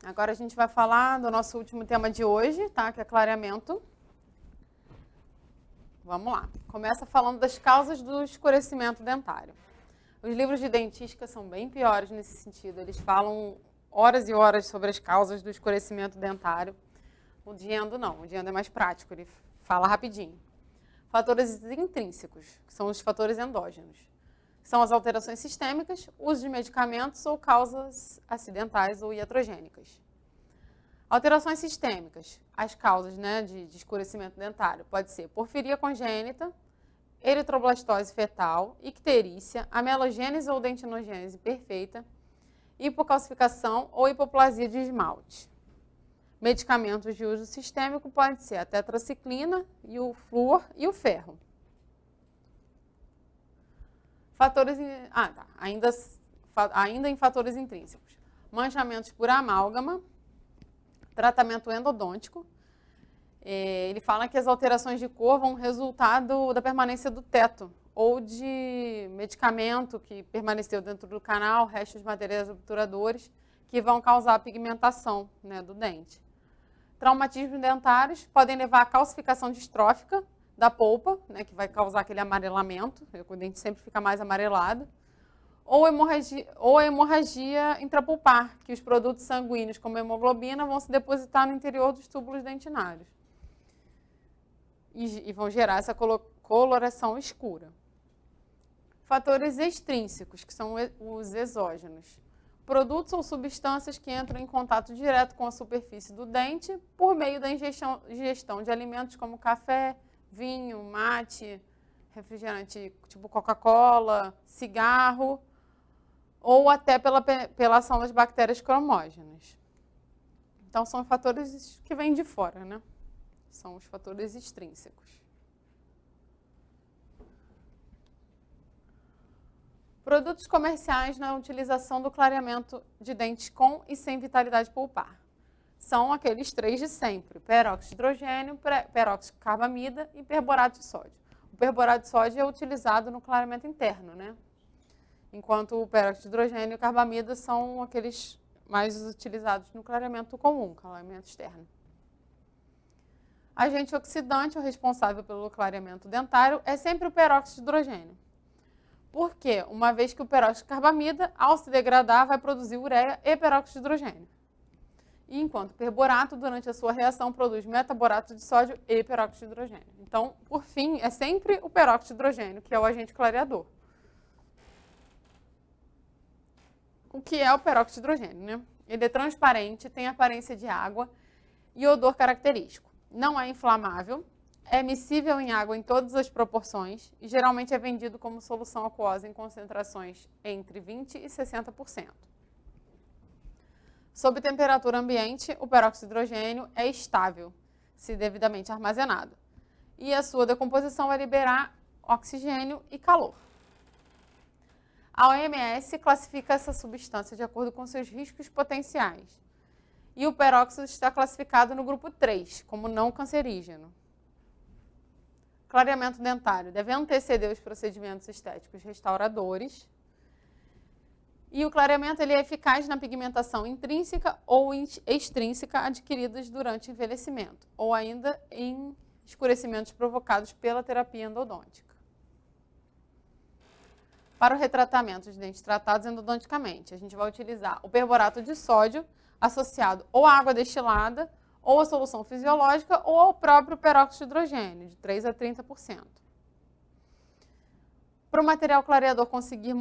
Agora a gente vai falar do nosso último tema de hoje, tá? Que é clareamento. Vamos lá. Começa falando das causas do escurecimento dentário. Os livros de dentística são bem piores nesse sentido. Eles falam horas e horas sobre as causas do escurecimento dentário. O Diendo não. O Diendo é mais prático. Ele fala rapidinho. Fatores intrínsecos, que são os fatores endógenos. São as alterações sistêmicas, uso de medicamentos ou causas acidentais ou iatrogênicas. Alterações sistêmicas, as causas de escurecimento dentário, pode ser porfiria congênita, eritroblastose fetal, icterícia, amelogênese ou dentinogênese perfeita, hipocalcificação ou hipoplasia de esmalte. Medicamentos de uso sistêmico podem ser a tetraciclina, e o flúor e o ferro. Ainda em fatores intrínsecos. Manchamentos por amálgama, tratamento endodôntico. Ele fala que as alterações de cor vão resultar da permanência do teto ou de medicamento que permaneceu dentro do canal, restos de materiais obturadores, que vão causar a pigmentação do dente. Traumatismos dentários podem levar à calcificação distrófica da polpa, que vai causar aquele amarelamento, o dente sempre fica mais amarelado, ou a hemorragia intrapulpar, que os produtos sanguíneos, como a hemoglobina, vão se depositar no interior dos túbulos dentinários e vão gerar essa coloração escura. Fatores extrínsecos, que são os exógenos. Produtos ou substâncias que entram em contato direto com a superfície do dente por meio da ingestão de alimentos como café, vinho, mate, refrigerante tipo Coca-Cola, cigarro, ou até pela ação das bactérias cromógenas. Então, são fatores que vêm de fora, São os fatores extrínsecos. Produtos comerciais na utilização do clareamento de dentes com e sem vitalidade pulpar. São aqueles três de sempre: peróxido de hidrogênio, peróxido de carbamida e perborato de sódio. O perborato de sódio é utilizado no clareamento interno, enquanto o peróxido de hidrogênio e o carbamida são aqueles mais utilizados no clareamento comum, clareamento externo. Agente oxidante, o responsável pelo clareamento dentário, é sempre o peróxido de hidrogênio. Por quê? Uma vez que o peróxido de carbamida, ao se degradar, vai produzir ureia e peróxido de hidrogênio. E enquanto o perborato, durante a sua reação, produz metaborato de sódio e peróxido de hidrogênio. Então, por fim, é sempre o peróxido de hidrogênio, que é o agente clareador. O que é o peróxido de hidrogênio? Ele é transparente, tem aparência de água e odor característico. Não é inflamável, é miscível em água em todas as proporções e geralmente é vendido como solução aquosa em concentrações entre 20% e 60%. Sob temperatura ambiente, o peróxido de hidrogênio é estável, se devidamente armazenado, e a sua decomposição vai liberar oxigênio e calor. A OMS classifica essa substância de acordo com seus riscos potenciais, e o peróxido está classificado no grupo 3, como não cancerígeno. Clareamento dentário deve anteceder os procedimentos estéticos restauradores. E o clareamento ele é eficaz na pigmentação intrínseca ou extrínseca adquiridas durante o envelhecimento, ou ainda em escurecimentos provocados pela terapia endodôntica. Para o retratamento de dentes tratados endodonticamente, a gente vai utilizar o perborato de sódio associado ou à água destilada, ou a solução fisiológica, ou ao próprio peróxido de hidrogênio, de 3% a 30%. Para o material clareador conseguir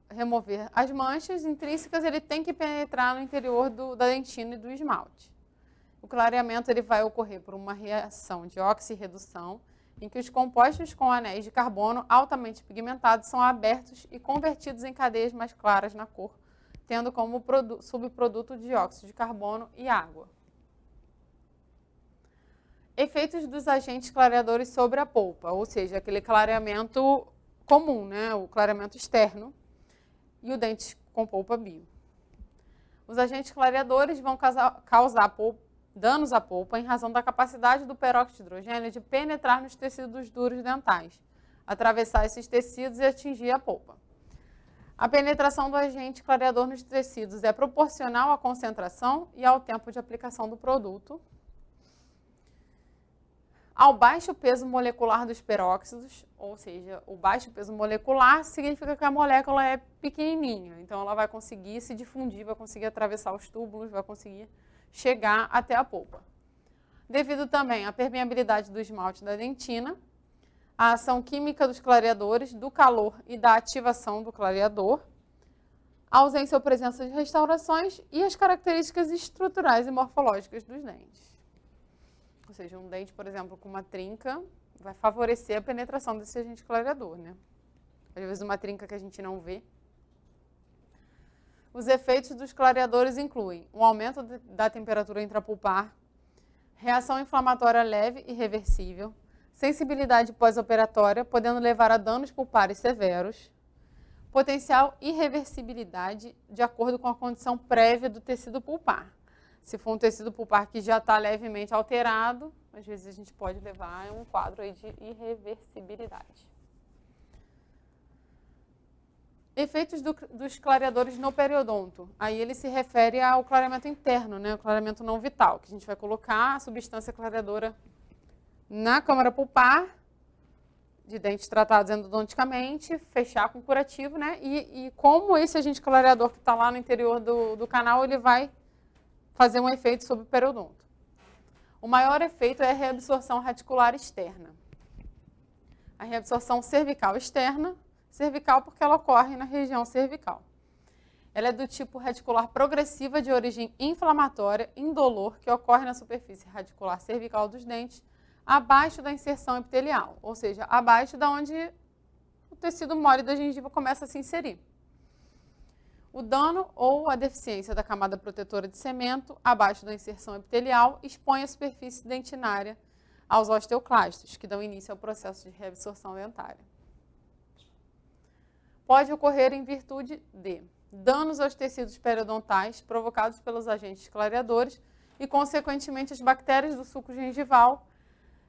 remover as manchas intrínsecas, ele tem que penetrar no interior da dentina e do esmalte. O clareamento ele vai ocorrer por uma reação de oxirredução, em que os compostos com anéis de carbono altamente pigmentados são abertos e convertidos em cadeias mais claras na cor, tendo como subproduto dióxido de carbono e água. Efeitos dos agentes clareadores sobre a polpa, ou seja, aquele clareamento comum, o clareamento externo, e o dente com polpa bio. Os agentes clareadores vão causar danos à polpa em razão da capacidade do peróxido de hidrogênio de penetrar nos tecidos duros dentais, atravessar esses tecidos e atingir a polpa. A penetração do agente clareador nos tecidos é proporcional à concentração e ao tempo de aplicação do produto. Ao baixo peso molecular dos peróxidos, ou seja, o baixo peso molecular significa que a molécula é pequenininha, então ela vai conseguir se difundir, vai conseguir atravessar os túbulos, vai conseguir chegar até a polpa. Devido também à permeabilidade do esmalte da dentina, a ação química dos clareadores, do calor e da ativação do clareador, a ausência ou presença de restaurações e as características estruturais e morfológicas dos dentes. Ou seja, um dente, por exemplo, com uma trinca, vai favorecer a penetração desse agente clareador, né? Às vezes uma trinca que a gente não vê. Os efeitos dos clareadores incluem um aumento da temperatura intrapulpar, reação inflamatória leve e reversível, sensibilidade pós-operatória, podendo levar a danos pulpares severos, potencial irreversibilidade de acordo com a condição prévia do tecido pulpar. Se for um tecido pulpar que já está levemente alterado, às vezes a gente pode levar a um quadro aí de irreversibilidade. Efeitos dos clareadores no periodonto. Aí ele se refere ao clareamento interno, né? O clareamento não vital, que a gente vai colocar a substância clareadora na câmara pulpar, de dentes tratados endodonticamente, fechar com curativo, né? E como esse agente clareador que está lá no interior do canal, ele vai fazer um efeito sobre o periodonto. O maior efeito é a reabsorção radicular externa. A reabsorção cervical externa, cervical porque ela ocorre na região cervical. Ela é do tipo radicular progressiva de origem inflamatória, indolor, que ocorre na superfície radicular cervical dos dentes, abaixo da inserção epitelial, ou seja, abaixo da onde o tecido mole da gengiva começa a se inserir. O dano ou a deficiência da camada protetora de cemento abaixo da inserção epitelial expõe a superfície dentinária aos osteoclastos, que dão início ao processo de reabsorção dentária. Pode ocorrer em virtude de danos aos tecidos periodontais provocados pelos agentes clareadores e, consequentemente, as bactérias do suco gengival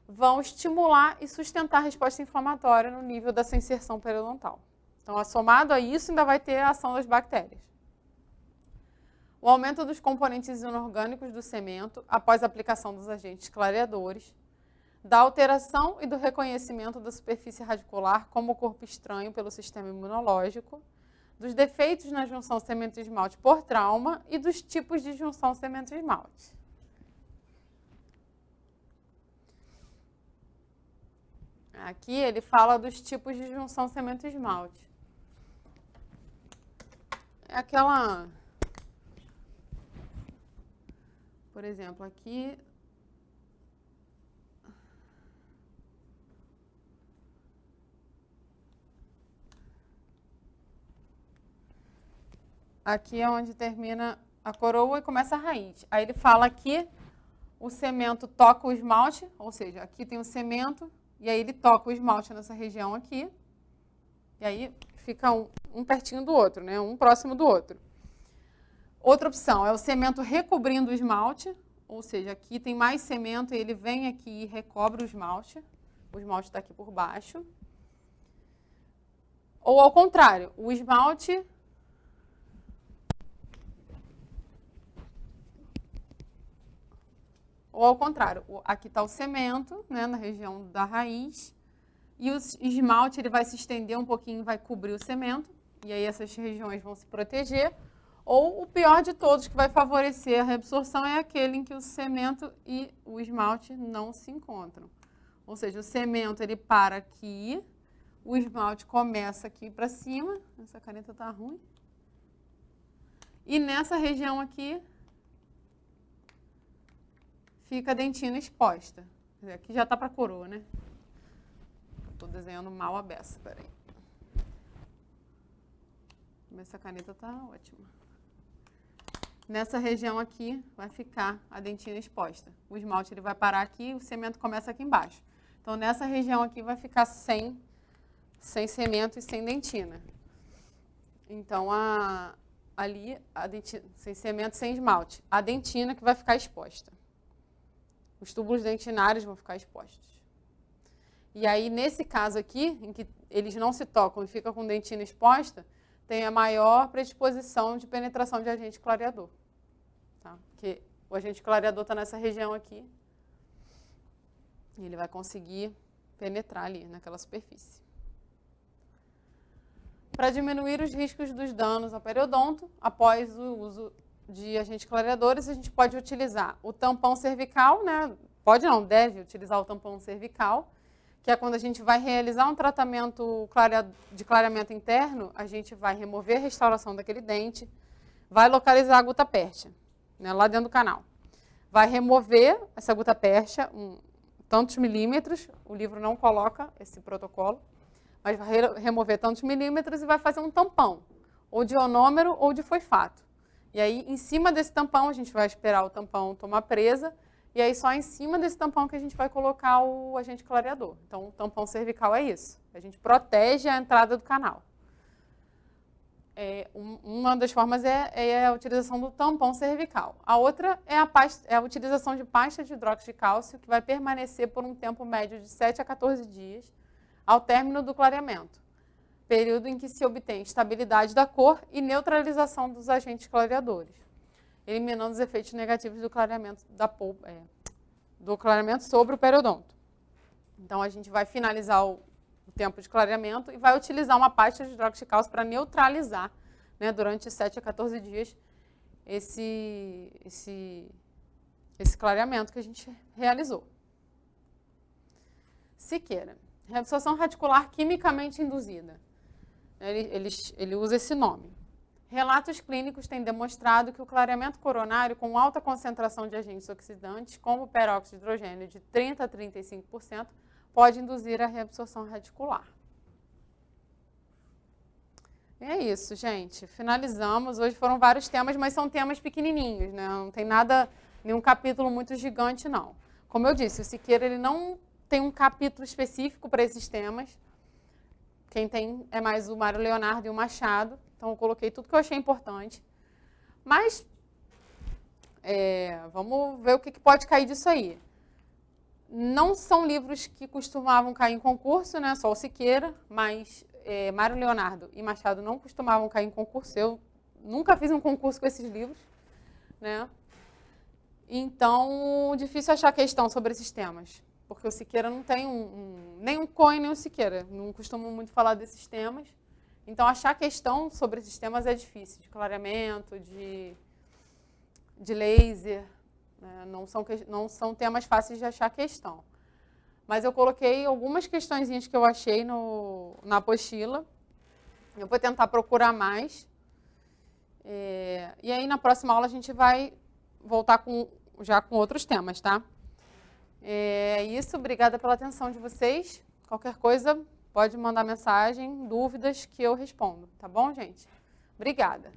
vão estimular e sustentar a resposta inflamatória no nível dessa inserção periodontal. Então, somado a isso, ainda vai ter a ação das bactérias. O aumento dos componentes inorgânicos do cemento após a aplicação dos agentes clareadores, da alteração e do reconhecimento da superfície radicular como corpo estranho pelo sistema imunológico, dos defeitos na junção cemento-esmalte por trauma e dos tipos de junção cemento-esmalte. Aqui ele fala dos tipos de junção cemento-esmalte. É aquela... Por exemplo, aqui... Aqui é onde termina a coroa e começa a raiz. Aí ele fala que o cemento toca o esmalte, ou seja, aqui tem o cemento, e aí ele toca o esmalte nessa região aqui, e aí fica um pertinho do outro, né? Um próximo do outro. Outra opção é o cemento recobrindo o esmalte, ou seja, aqui tem mais cemento e ele vem aqui e recobre o esmalte está aqui por baixo. Ou ao contrário, o esmalte... Ou ao contrário, aqui está o cemento, né, na região da raiz, e o esmalte ele vai se estender um pouquinho, vai cobrir o cemento, e aí essas regiões vão se proteger. Ou o pior de todos, que vai favorecer a reabsorção, é aquele em que o cemento e o esmalte não se encontram. Ou seja, o cemento ele para aqui, o esmalte começa aqui para cima, essa caneta está ruim, e nessa região aqui, fica a dentina exposta. Quer dizer, aqui já está para coroa, né? Estou desenhando mal a beça, peraí. Essa caneta está ótima. Nessa região aqui vai ficar a dentina exposta. O esmalte ele vai parar aqui, o cemento começa aqui embaixo. Então, nessa região aqui vai ficar sem cemento e sem dentina. Então, ali, a dentina, sem cemento, sem esmalte. A dentina que vai ficar exposta. Os túbulos dentinários vão ficar expostos. E aí, nesse caso aqui, em que eles não se tocam e ficam com dentina exposta, tem a maior predisposição de penetração de agente clareador. Tá? Porque o agente clareador está nessa região aqui, e ele vai conseguir penetrar ali naquela superfície. Para diminuir os riscos dos danos ao periodonto, após o uso de agentes clareadores, a gente pode utilizar o tampão cervical, né? Pode não, deve utilizar o tampão cervical, que é quando a gente vai realizar um tratamento de clareamento interno, a gente vai remover a restauração daquele dente, vai localizar a gutta-percha, né, lá dentro do canal. Vai remover essa gutta-percha, tantos milímetros, o livro não coloca esse protocolo, mas vai remover tantos milímetros e vai fazer um tampão, ou de ionômero ou de fosfato. E aí, em cima desse tampão, a gente vai esperar o tampão tomar presa, e aí só em cima desse tampão que a gente vai colocar o agente clareador. Então, o tampão cervical é isso. A gente protege a entrada do canal. Uma das formas é a utilização do tampão cervical. A outra é a utilização de pasta de hidróxido de cálcio, que vai permanecer por um tempo médio de 7 a 14 dias, ao término do clareamento, período em que se obtém estabilidade da cor e neutralização dos agentes clareadores, eliminando os efeitos negativos do clareamento do clareamento sobre o periodonto. Então, a gente vai finalizar o tempo de clareamento e vai utilizar uma pasta de hidróxido de cálcio para neutralizar, né, durante 7 a 14 dias esse clareamento que a gente realizou. Siqueira. Reabsorção radicular quimicamente induzida. Ele usa esse nome. Relatos clínicos têm demonstrado que o clareamento coronário com alta concentração de agentes oxidantes, como o peróxido de hidrogênio de 30% a 35%, pode induzir a reabsorção radicular. E é isso, gente. Finalizamos. Hoje foram vários temas, mas são temas pequenininhos, né? Não tem nenhum capítulo muito gigante, não. Como eu disse, o Siqueira ele não tem um capítulo específico para esses temas. Quem tem é mais o Mário Leonardo e o Machado. Então, eu coloquei tudo que eu achei importante. Mas, vamos ver o que pode cair disso aí. Não são livros que costumavam cair em concurso, né? Só o Siqueira, mas Mário Leonardo e Machado não costumavam cair em concurso. Eu nunca fiz um concurso com esses livros, né? Então, difícil achar questão sobre esses temas. Porque o Siqueira não tem nem o Cohen, nem o Siqueira. Não costumam muito falar desses temas. Então, achar questão sobre esses temas é difícil. De clareamento, de laser. Né? Não são temas fáceis de achar questão. Mas eu coloquei algumas questõezinhas que eu achei na apostila. Eu vou tentar procurar mais. E aí, na próxima aula, a gente vai voltar já com outros temas, tá? É isso, obrigada pela atenção de vocês. Qualquer coisa, pode mandar mensagem, dúvidas que eu respondo, tá bom, gente? Obrigada.